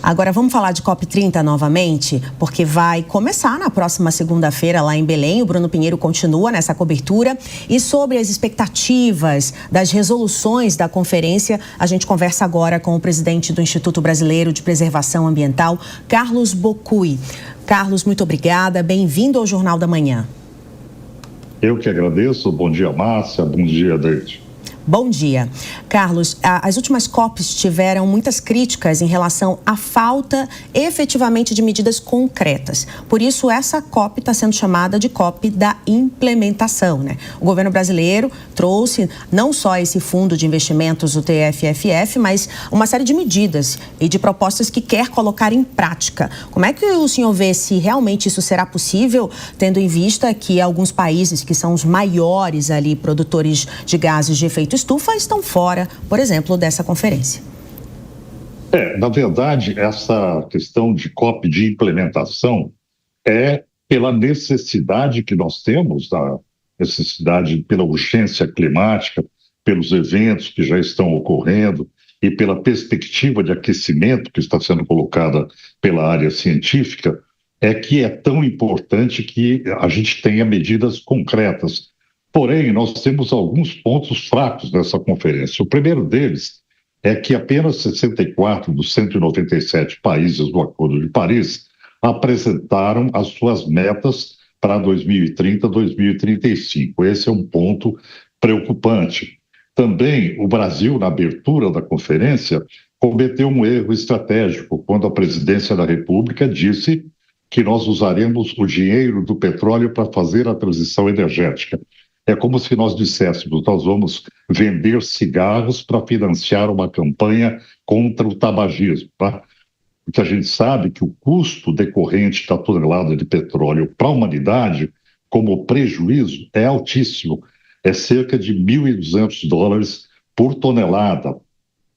Agora vamos falar de COP30 novamente, porque vai começar na próxima segunda-feira lá em Belém. O Bruno Pinheiro continua nessa cobertura. E sobre as expectativas das resoluções da conferência, a gente conversa agora com o presidente do Instituto Brasileiro de Preservação Ambiental, Carlos Bocui. Carlos, muito obrigada. Bem-vindo ao Jornal da Manhã. Eu que agradeço. Bom dia, Márcia. Bom dia, Deide. Bom dia. Carlos, as últimas COPs tiveram muitas críticas em relação à falta efetivamente de medidas concretas. Por isso, essa COP está sendo chamada de COP da implementação, né? O governo brasileiro trouxe não só esse fundo de investimentos, o TFFF, mas uma série de medidas e de propostas que quer colocar em prática. Como é que o senhor vê se realmente isso será possível, tendo em vista que alguns países que são os maiores ali produtores de gases de efeito estufa estão fora, por exemplo, dessa conferência? Na verdade, essa questão de COP de implementação é pela necessidade que nós temos, a necessidade pela urgência climática, pelos eventos que já estão ocorrendo e pela perspectiva de aquecimento que está sendo colocada pela área científica, é que é tão importante que a gente tenha medidas concretas. Porém, nós temos alguns pontos fracos nessa conferência. O primeiro deles é que apenas 64 dos 197 países do Acordo de Paris apresentaram as suas metas para 2030, 2035. Esse é um ponto preocupante. Também o Brasil, na abertura da conferência, cometeu um erro estratégico quando a presidência da República disse que nós usaremos o dinheiro do petróleo para fazer a transição energética. É como se nós disséssemos, nós vamos vender cigarros para financiar uma campanha contra o tabagismo, tá? Porque a gente sabe que o custo decorrente da tonelada de petróleo para a humanidade, como prejuízo, é altíssimo. É cerca de $1.200 por tonelada,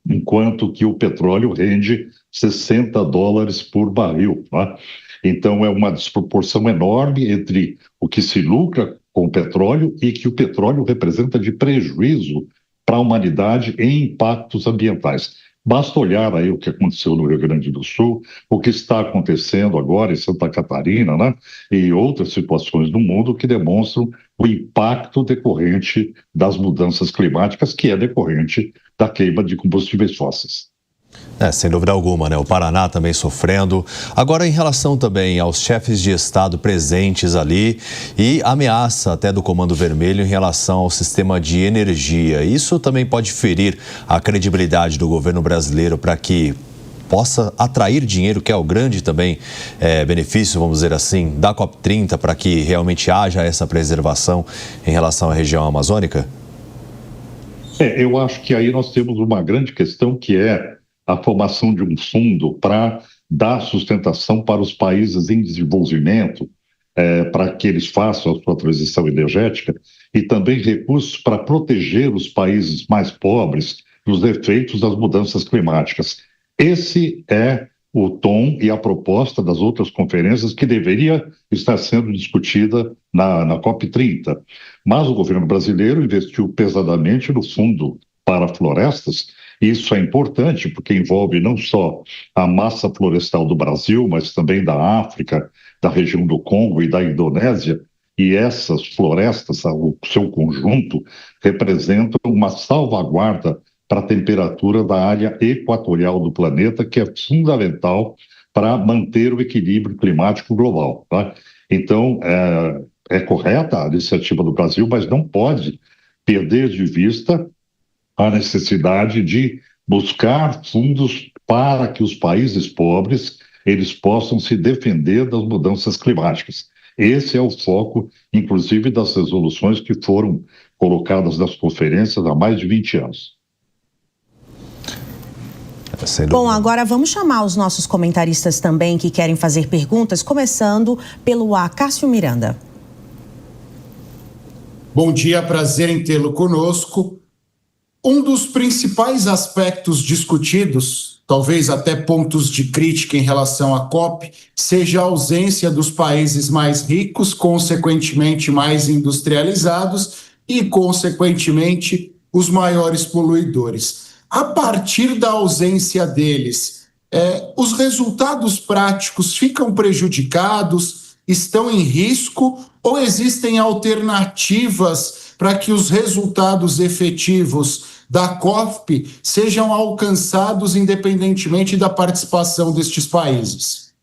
enquanto que o petróleo rende $60 por barril, tá? Então, é uma desproporção enorme entre o que se lucra com o petróleo e que o petróleo representa de prejuízo para a humanidade em impactos ambientais. Basta olhar aí o que aconteceu no Rio Grande do Sul, o que está acontecendo agora em Santa Catarina, né? E outras situações do mundo que demonstram o impacto decorrente das mudanças climáticas, que é decorrente da queima de combustíveis fósseis. Sem dúvida alguma, né? O Paraná também sofrendo. Agora, em relação também aos chefes de Estado presentes ali e ameaça até do Comando Vermelho em relação ao sistema de energia. Isso também pode ferir a credibilidade do governo brasileiro para que possa atrair dinheiro, que é o grande também benefício, vamos dizer assim, da COP30, para que realmente haja essa preservação em relação à região amazônica? Eu acho que aí nós temos uma grande questão que é a formação de um fundo para dar sustentação para os países em desenvolvimento, para que eles façam a sua transição energética, e também recursos para proteger os países mais pobres dos efeitos das mudanças climáticas. Esse é o tom e a proposta das outras conferências que deveria estar sendo discutida na COP30. Mas o governo brasileiro investiu pesadamente no Fundo para Florestas. Isso é importante porque envolve não só a massa florestal do Brasil, mas também da África, da região do Congo e da Indonésia. E essas florestas, o seu conjunto, representam uma salvaguarda para a temperatura da área equatorial do planeta, que é fundamental para manter o equilíbrio climático global, tá? Então, é correta a iniciativa do Brasil, mas não pode perder de vista a necessidade de buscar fundos para que os países pobres eles possam se defender das mudanças climáticas. Esse é o foco, inclusive, das resoluções que foram colocadas nas conferências há mais de 20 anos. Bom, agora vamos chamar os nossos comentaristas também que querem fazer perguntas, começando pelo Cássio Miranda. Bom dia, prazer em tê-lo conosco. Um dos principais aspectos discutidos, talvez até pontos de crítica em relação à COP, seja a ausência dos países mais ricos, consequentemente mais industrializados e, consequentemente, os maiores poluidores. A partir da ausência deles, os resultados práticos ficam prejudicados, estão em risco, ou existem alternativas para que os resultados efetivos da COP sejam alcançados independentemente da participação destes países?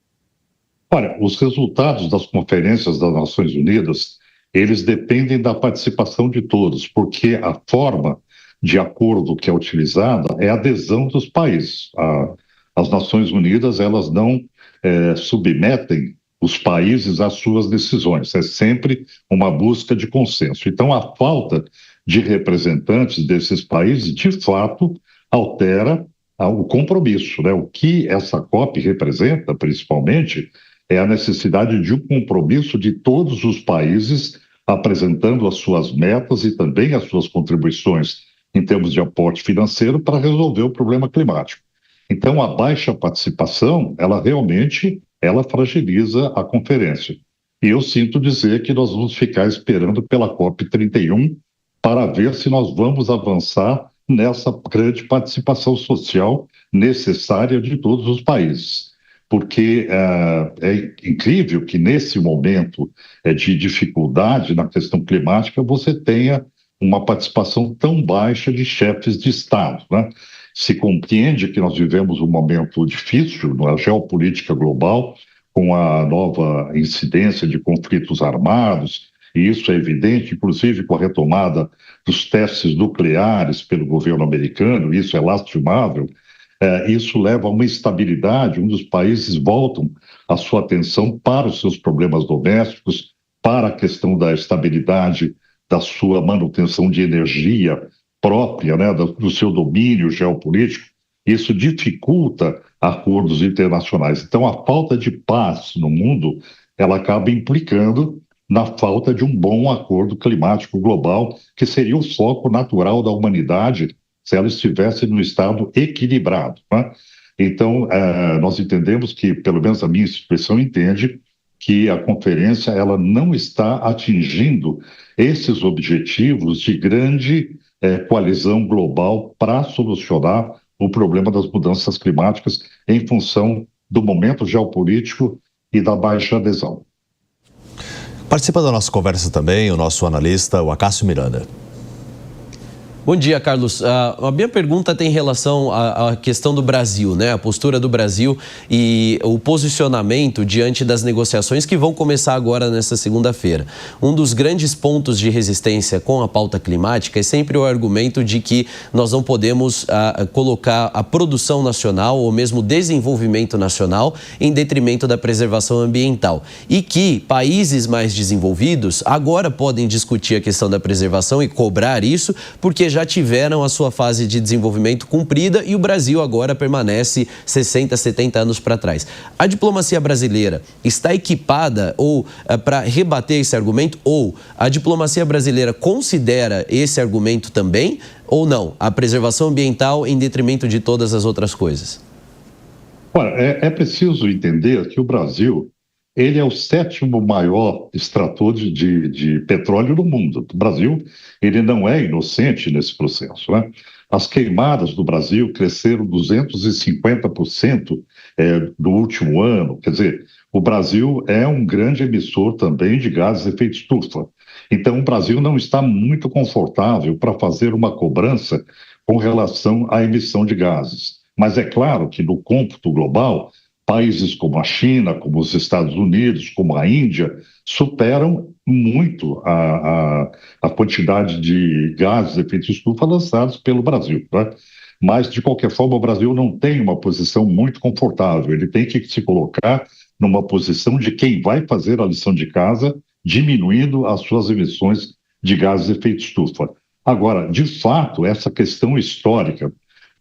Olha, os resultados das conferências das Nações Unidas, eles dependem da participação de todos, porque a forma de acordo que é utilizada é a adesão dos países. As Nações Unidas, elas não submetem os países às suas decisões, é sempre uma busca de consenso. Então, a falta de representantes desses países, de fato, altera o compromisso, né? O que essa COP representa, principalmente, é a necessidade de um compromisso de todos os países apresentando as suas metas e também as suas contribuições em termos de aporte financeiro para resolver o problema climático. Então, a baixa participação, ela realmente fragiliza a conferência. E eu sinto dizer que nós vamos ficar esperando pela COP31 para ver se nós vamos avançar nessa grande participação social necessária de todos os países. Porque é incrível que nesse momento de dificuldade na questão climática você tenha uma participação tão baixa de chefes de Estado, né? Se compreende que nós vivemos um momento difícil na geopolítica global, com a nova incidência de conflitos armados, e isso é evidente, inclusive com a retomada dos testes nucleares pelo governo americano, isso é lastimável. Isso leva a uma instabilidade, onde os países voltam a sua atenção para os seus problemas domésticos, para a questão da estabilidade da sua manutenção de energia própria, né, do seu domínio geopolítico. Isso dificulta acordos internacionais. Então, a falta de paz no mundo, ela acaba implicando na falta de um bom acordo climático global, que seria o foco natural da humanidade se ela estivesse num estado equilibrado, né? Então, nós entendemos que, pelo menos a minha instituição entende, que a conferência ela não está atingindo esses objetivos de grande coalizão global para solucionar o problema das mudanças climáticas em função do momento geopolítico e da baixa adesão. Participa da nossa conversa também o nosso analista, o Acácio Miranda. Bom dia, Carlos. A minha pergunta tem relação à questão do Brasil, né? A postura do Brasil e o posicionamento diante das negociações que vão começar agora nesta segunda-feira. Um dos grandes pontos de resistência com a pauta climática é sempre o argumento de que nós não podemos colocar a produção nacional ou mesmo o desenvolvimento nacional em detrimento da preservação ambiental. E que países mais desenvolvidos agora podem discutir a questão da preservação e cobrar isso, porque já tiveram a sua fase de desenvolvimento cumprida e o Brasil agora permanece 60, 70 anos para trás. A diplomacia brasileira está equipada para rebater esse argumento, ou a diplomacia brasileira considera esse argumento também, ou não? A preservação ambiental em detrimento de todas as outras coisas? Olha, é preciso entender que o Brasil ele é o 7º maior extrator de petróleo no mundo. O Brasil ele não é inocente nesse processo, né? As queimadas do Brasil cresceram 250% no último ano. Quer dizer, o Brasil é um grande emissor também de gases de efeito estufa. Então, o Brasil não está muito confortável para fazer uma cobrança com relação à emissão de gases. Mas é claro que no cômputo global, países como a China, como os Estados Unidos, como a Índia, superam muito a quantidade de gases de efeito estufa lançados pelo Brasil, né? Mas, de qualquer forma, o Brasil não tem uma posição muito confortável. Ele tem que se colocar numa posição de quem vai fazer a lição de casa, diminuindo as suas emissões de gases de efeito estufa. Agora, de fato, essa questão histórica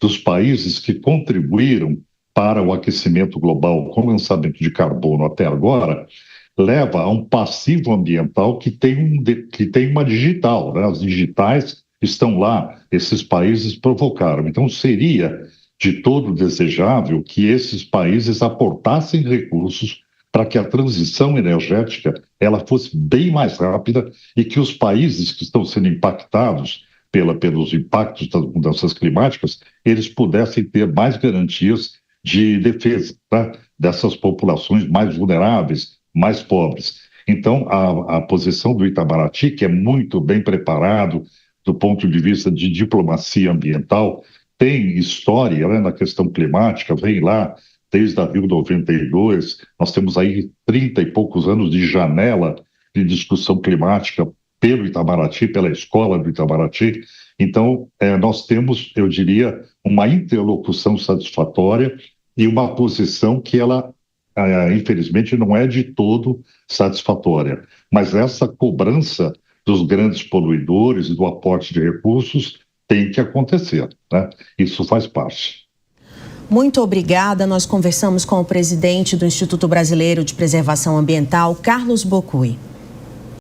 dos países que contribuíram para o aquecimento global com lançamento de carbono até agora, leva a um passivo ambiental que tem uma digital, né? As digitais estão lá, esses países provocaram. Então, seria de todo desejável que esses países aportassem recursos para que a transição energética ela fosse bem mais rápida e que os países que estão sendo impactados pelos impactos das mudanças climáticas, eles pudessem ter mais garantias de defesa, tá? Dessas populações mais vulneráveis, mais pobres. Então, a posição do Itamaraty, que é muito bem preparado do ponto de vista de diplomacia ambiental, tem história, né, na questão climática, vem lá desde a Rio 92, nós temos aí 30 e poucos anos de janela de discussão climática pelo Itamaraty, pela escola do Itamaraty. Então, nós temos, eu diria, uma interlocução satisfatória e uma posição que ela, infelizmente, não é de todo satisfatória. Mas essa cobrança dos grandes poluidores e do aporte de recursos tem que acontecer, né? Isso faz parte. Muito obrigada. Nós conversamos com o presidente do Instituto Brasileiro de Preservação Ambiental, Carlos Bocui.